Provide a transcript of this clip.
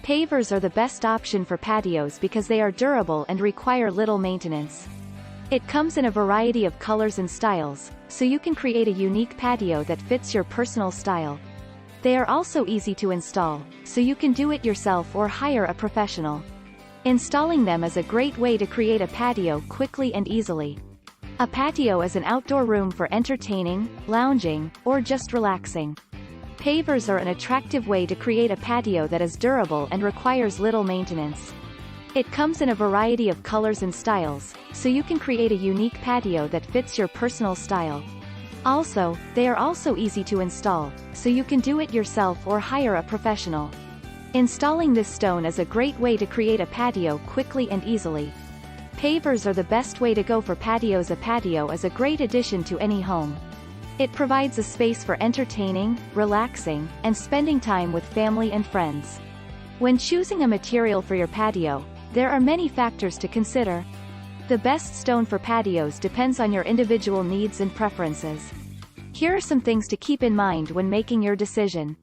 Pavers are the best option for patios because they are durable and require little maintenance. It comes in a variety of colors and styles, so you can create a unique patio that fits your personal style. They are also easy to install, so you can do it yourself or hire a professional. Installing them is a great way to create a patio quickly and easily. A patio is an outdoor room for entertaining, lounging, or just relaxing. Pavers are an attractive way to create a patio that is durable and requires little maintenance. It comes in a variety of colors and styles, so you can create a unique patio that fits your personal style. Also, they are also easy to install, so you can do it yourself or hire a professional. Installing this stone is a great way to create a patio quickly and easily. Pavers are the best way to go for patios. A patio is a great addition to any home. It provides a space for entertaining, relaxing, and spending time with family and friends. When choosing a material for your patio, there are many factors to consider. The best stone for patios depends on your individual needs and preferences. Here are some things to keep in mind when making your decision.